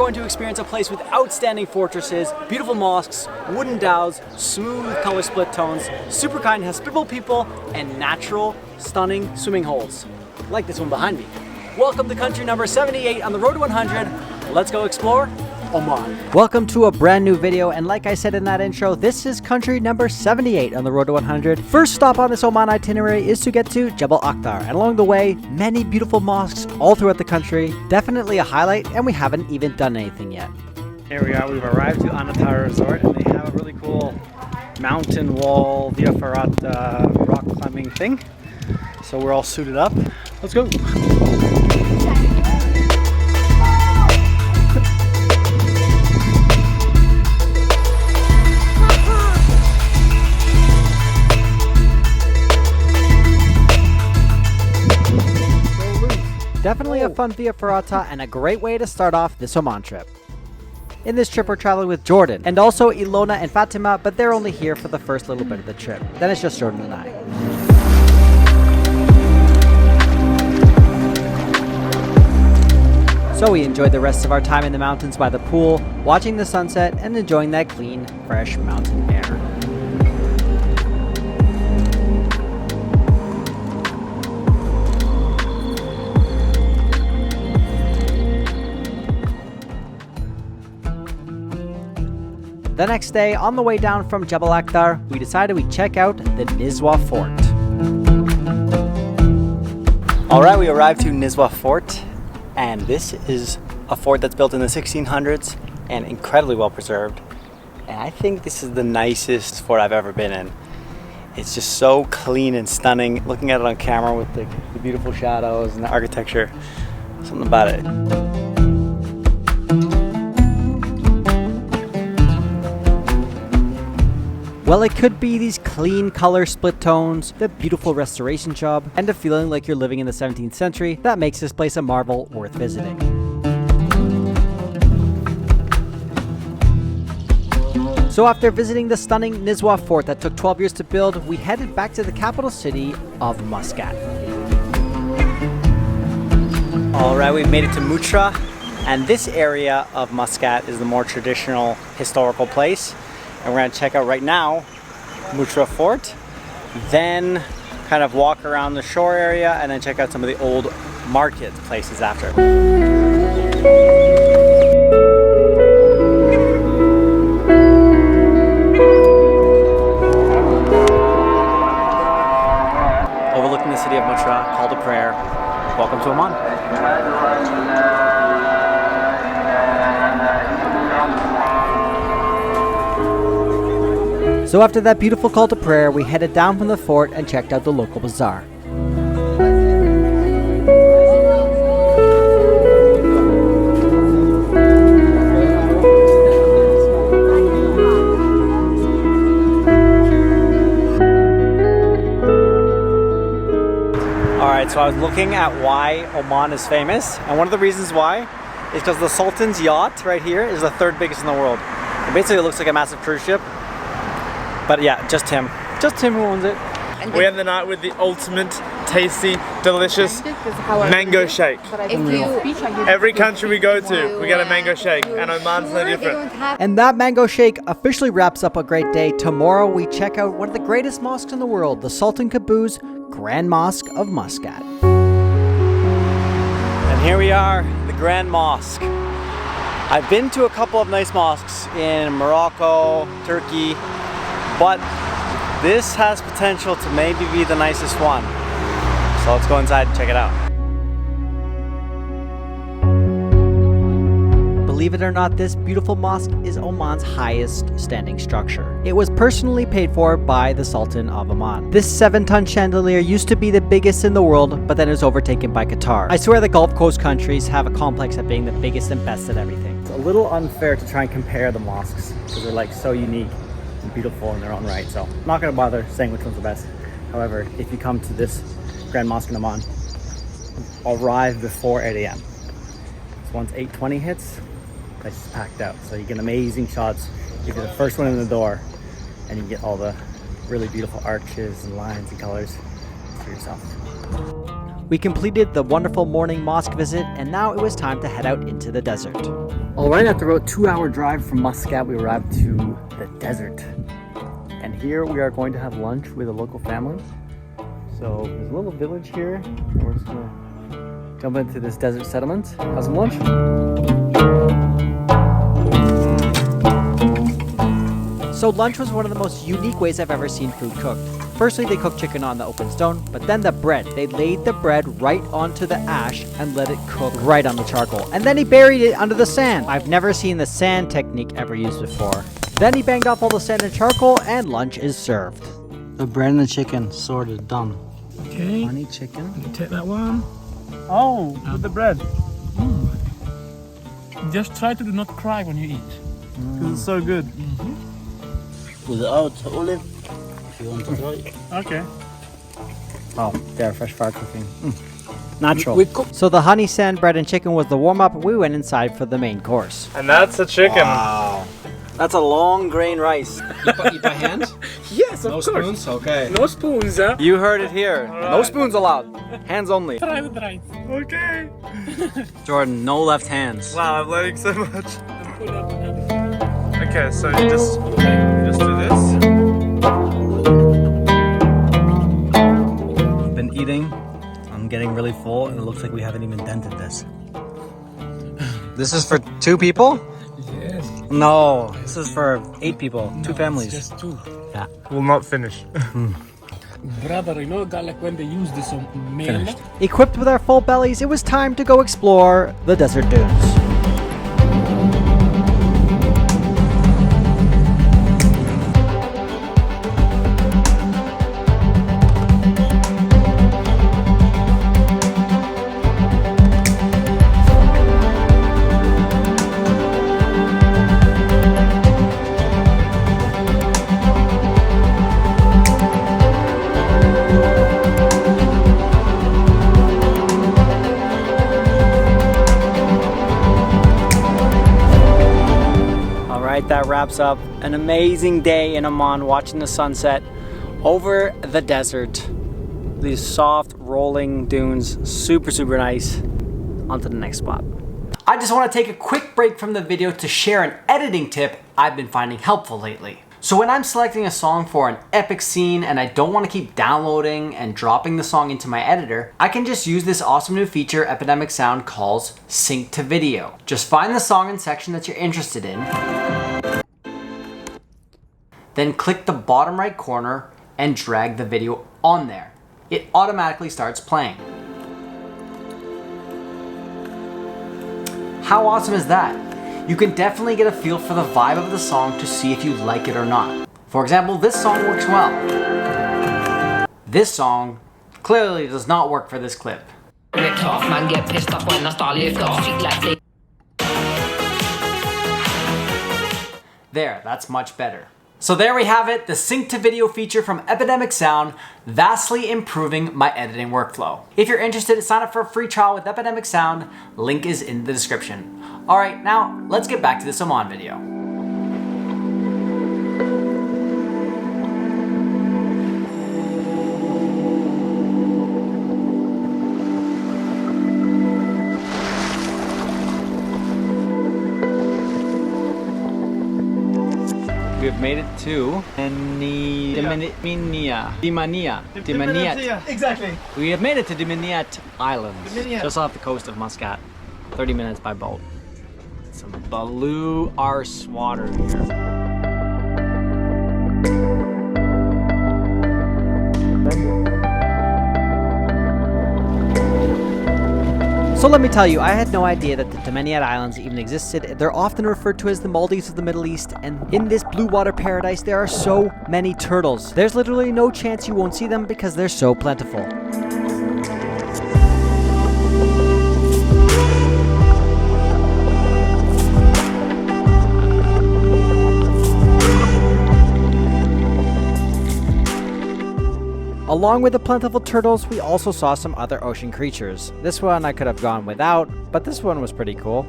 going to experience a place with outstanding fortresses, beautiful mosques, wooden dhows, smooth color split tones, super kind, hospitable people, and natural, stunning swimming holes, like this one behind me. Welcome to country number 78 on the road to 100. Let's go explore Oman. Welcome to a brand new video, and like I said in that intro, this is country number 78 on the road to 100. First stop on this Oman itinerary is to get to Jabal Aqtar, and along the way, many beautiful mosques all throughout the country. Definitely a highlight, and we haven't even done anything yet. Here we are, we've arrived to Aqtar Resort, and they have a really cool mountain wall, Via Ferrata rock climbing thing. So we're all suited up. Let's go. Definitely a fun Via Ferrata and a great way to start off this Oman trip. In this trip we're traveling with Jordan and also Ilona and Fatima, but they're only here for the first little bit of the trip. Then it's just Jordan and I. So we enjoyed the rest of our time in the mountains by the pool, watching the sunset and enjoying that clean, fresh mountain air. The next day, on the way down from Jabal Aqtar, we decided we'd check out the Nisswa Fort. Alright, we arrived to Nisswa Fort, and this is a fort that's built in the 1600s and incredibly well preserved. And I think this is the nicest fort I've ever been in. It's just so clean and stunning. Looking at it on camera with the beautiful shadows and the architecture, something about it. Well, it could be these clean color split tones, the beautiful restoration job, and a feeling like you're living in the 17th century that makes this place a marvel worth visiting. So after visiting the stunning Nisswa Fort that took 12 years to build, we headed back to the capital city of Muscat. Alright, we've made it to Mutra, and this area of Muscat is the more traditional historical place. And we're going to check out right now Nisswa Fort, then kind of walk around the shore area and then check out some of the old market places after. Overlooking the city of Mutra, call to prayer. Welcome to Oman. So after that beautiful call to prayer, we headed down from the fort and checked out the local bazaar. Alright, so I was looking at why Oman is famous, and one of the reasons why is because the Sultan's yacht right here is the third biggest in the world. It basically looks like a massive cruise ship. But yeah, just him who owns it. We end the night with the ultimate, tasty, delicious mango shake. Every country we go to, we get a mango shake, and Oman's no different. And that mango shake officially wraps up a great day. Tomorrow we check out one of the greatest mosques in the world, the Sultan Qaboos Grand Mosque of Muscat. And here we are, the Grand Mosque. I've been to a couple of nice mosques in Morocco, Turkey, but this has potential to maybe be the nicest one. So let's go inside and check it out. Believe it or not, this beautiful mosque is Oman's highest standing structure. It was personally paid for by the Sultan of Oman. This 7-ton chandelier used to be the biggest in the world, but then it was overtaken by Qatar. I swear the Gulf Coast countries have a complex at being the biggest and best at everything. It's a little unfair to try and compare the mosques because they're like so unique and beautiful in their own right, so I'm not going to bother saying which one's the best. However, if you come to this Grand Mosque in Oman, arrive before 8 a.m. So once 8:20 hits, place is packed out, so you get amazing shots if you're the first one in the door, and you get all the really beautiful arches and lines and colors for yourself. We completed the wonderful morning mosque visit, and now it was time to head out into the desert. Alright, after about a 2-hour drive from Muscat, we arrived to the desert. And here we are going to have lunch with a local family. So there's a little village here, and we're just gonna jump into this desert settlement, have some lunch. So lunch was one of the most unique ways I've ever seen food cooked. Firstly, they cooked chicken on the open stone, but then the bread. They laid the bread right onto the ash and let it cook right on the charcoal. And then he buried it under the sand. I've never seen the sand technique ever used before. Then he banged off all the sand and charcoal, and lunch is served. The bread and the chicken sorted, done. Okay. Honey chicken. You take that one. Oh, with the bread. Just try to do not cry when you eat. Because it's so good. Without olive, if you want to try. Okay. Oh, they're fresh fire cooking. Natural. So the honey sand bread and chicken was the warm-up. We went inside for the main course. And that's the chicken. Wow. That's a long grain rice. Eat by hand? Yes, of No course. spoons? Okay. No spoons, huh? You heard it here. No spoons allowed. Hands only. Try with right. Okay. Jordan, no left hands. Wow, I'm learning so much. Okay, so you just do this. We've been eating. I'm getting really full, and it looks like we haven't even dented this. This is for 2 people? Yes. No, this is for 8 people, 2 families. Just 2. Yeah. Will not finish. Brother, you know, like when they use this on meal. Finished. Equipped with our full bellies, it was time to go explore the desert dunes. That wraps up an amazing day in Oman watching the sunset over the desert. These soft rolling dunes, super nice. On to the next spot. I just want to take a quick break from the video to share an editing tip I've been finding helpful lately. So when I'm selecting a song for an epic scene and I don't want to keep downloading and dropping the song into my editor, I can just use this awesome new feature Epidemic Sound calls Sync to Video. Just find the song and section that you're interested in, then click the bottom right corner and drag the video on there. It automatically starts playing. How awesome is that? You can definitely get a feel for the vibe of the song to see if you like it or not. For example, this song works well. This song clearly does not work for this clip. There, that's much better. So there we have it, the sync to video feature from Epidemic Sound, vastly improving my editing workflow. If you're interested, sign up for a free trial with Epidemic Sound, link is in the description. Alright, now let's get back to this Oman video. We have made it to Dimania. Exactly. We have made it to Dimaniat Islands, Dimaniat. just off the coast of Muscat. 30 minutes by boat. Some blue arse water here. So let me tell you, I had no idea that the Dimaniat Islands even existed. They're often referred to as the Maldives of the Middle East, and in this blue water paradise there are so many turtles. There's literally no chance you won't see them because they're so plentiful. Along with the plentiful turtles, we also saw some other ocean creatures. This one I could have gone without, but this one was pretty cool.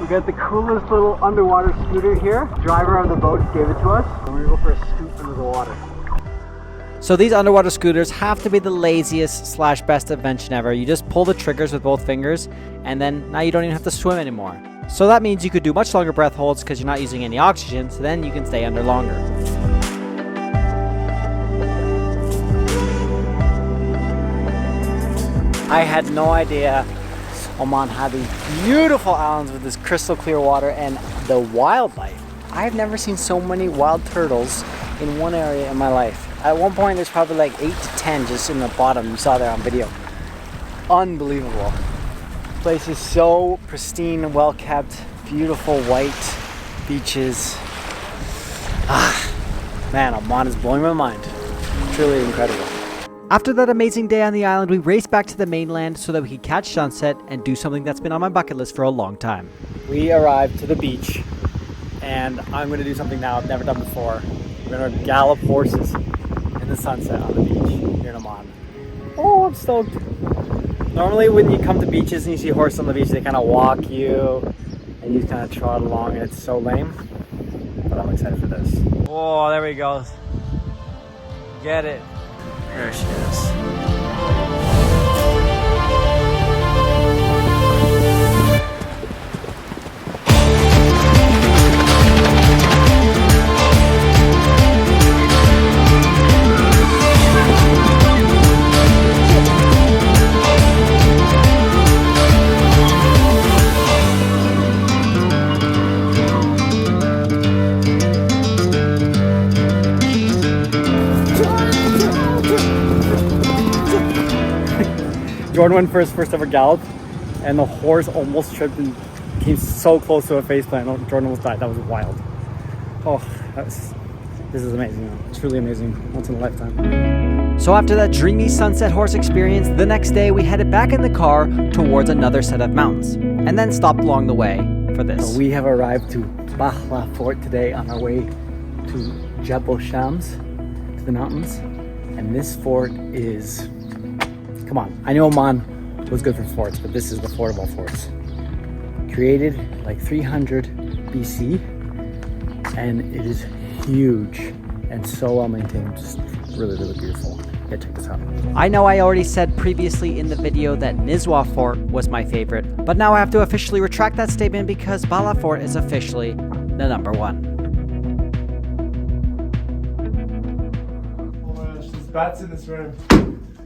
We got the coolest little underwater scooter here. The driver of the boat gave it to us. I'm gonna go for a scoot under the water. So these underwater scooters have to be the laziest slash best invention ever. You just pull the triggers with both fingers, and then now you don't even have to swim anymore. So that means you could do much longer breath holds because you're not using any oxygen, so then you can stay under longer. I had no idea Oman had these beautiful islands with this crystal clear water and the wildlife. I've never seen so many wild turtles in one area in my life. At one point there's probably like 8 to 10 just in the bottom. You saw there on video. Unbelievable. The place is so pristine and well kept. Beautiful white beaches. Man, Oman is blowing my mind. Truly incredible. After that amazing day on the island, we raced back to the mainland so that we could catch sunset and do something that's been on my bucket list for a long time. We arrived to the beach, and I'm going to do something now I've never done before. We're going to gallop horses in the sunset on the beach here in Oman. Oh, I'm stoked. Normally when you come to beaches and you see horses on the beach, they kind of walk you and you kind of trot along, and it's so lame. But I'm excited for this. Oh, there we go. Get it. There she is. Jordan went for his first ever gallop, and the horse almost tripped and came so close to a faceplant. Jordan almost died. That was wild. Oh, this is amazing. It's truly amazing. Once in a lifetime. So after that dreamy sunset horse experience, the next day we headed back in the car towards another set of mountains, and then stopped along the way for this. So we have arrived to Baja Fort today on our way to Jabal Shams, to the mountains, and this fort is... Come on, I know Oman was good for forts, but this is the fort of all forts. Created like 300 BC, and it is huge and so well maintained. Just really, really beautiful. Yeah, check this out. I know I already said previously in the video that Nisswa Fort was my favorite, but now I have to officially retract that statement because Baja Fort is officially the number one. Oh my gosh, there's bats in this room.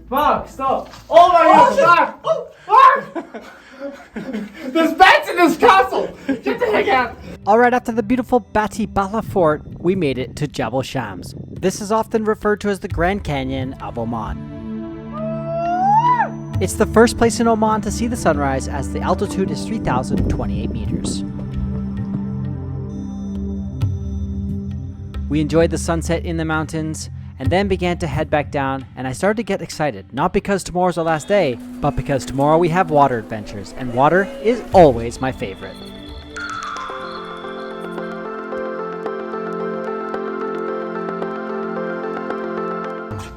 Fuck, stop! Oh my god, fuck! Fuck! There's bats in this castle! Get the heck out! Alright, after the beautiful Bati Baja Fort, we made it to Jabal Shams. This is often referred to as the Grand Canyon of Oman. It's the first place in Oman to see the sunrise, as the altitude is 3,028 meters. We enjoyed the sunset in the mountains, and then began to head back down, and I started to get excited, not because tomorrow's the last day, but because tomorrow we have water adventures, and water is always my favorite.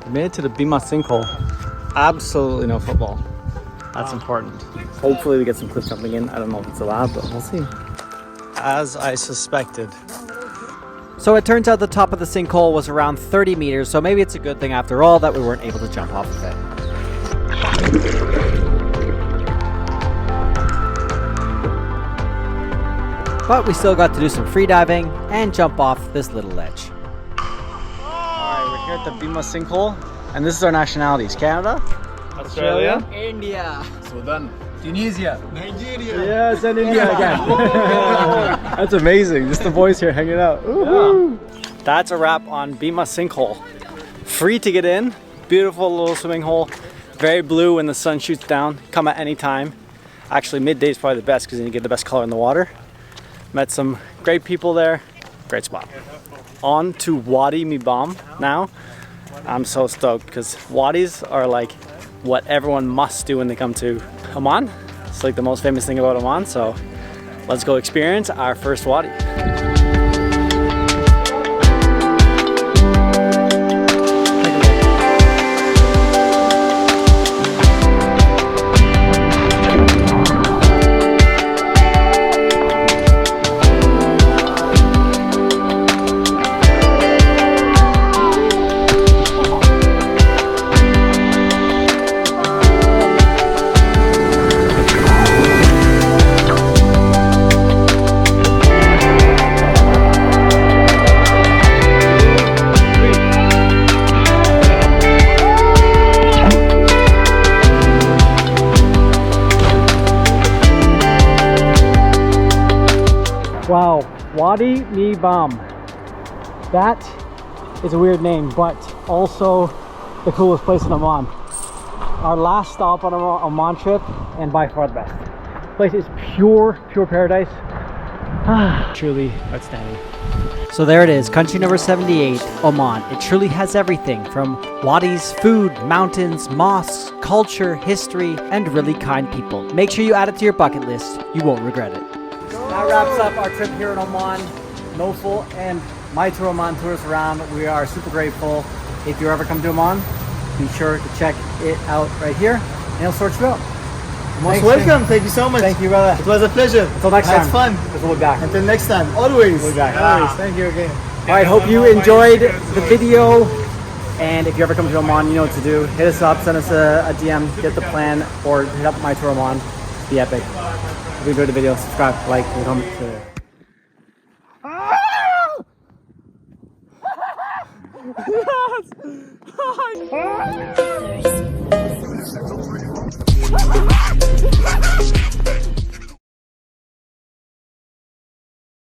We made it to the Bima Sinkhole. Absolutely no football. That's important. Hopefully we get some cliff jumping in. I don't know if it's allowed, but we'll see. As I suspected. So it turns out the top of the sinkhole was around 30 meters, so maybe it's a good thing after all that we weren't able to jump off of it. But we still got to do some free diving and jump off this little ledge. Alright, we're here at the Bima Sinkhole, and this is our nationalities: Canada, Australia, India, Sudan, Tunisia, Nigeria. yes, and India again. That's amazing. Just the boys here hanging out. Yeah. That's a wrap on Bima Sinkhole. Free to get in. Beautiful little swimming hole. Very blue when the sun shoots down. Come at any time. Actually, midday is probably the best because then you get the best color in the water. Met some great people there. Great spot. On to Wadi Mibam now. I'm so stoked because wadis are like what everyone must do when they come to Oman. It's like the most famous thing about Oman, so let's go experience our first wadi. Wadi Mi Bam. That is a weird name, but also the coolest place in Oman. Our last stop on our Oman trip, and by far the best. Place is pure paradise. Truly outstanding. So there it is, country number 78, Oman. It truly has everything from wadis, food, mountains, mosques, culture, history, and really kind people. Make sure you add it to your bucket list. You won't regret it. That wraps up our trip here in Oman. Noful and my tour Oman tours around. We are super grateful. If you ever come to Oman, be sure to check it out right here, and it'll sort you out. Most welcome. Thank you so much. Thank you, brother. It was a pleasure. Until next time. It's fun. We'll be back. Until next time. Always. We'll be back. Always. Thank you again. All right, hope you enjoyed the video. And if you ever come to Oman, you know what to do. Hit us up, send us a DM, get the plan, or hit up my tour Oman. Be epic. If you enjoyed the video, subscribe, like, and comment. Yes!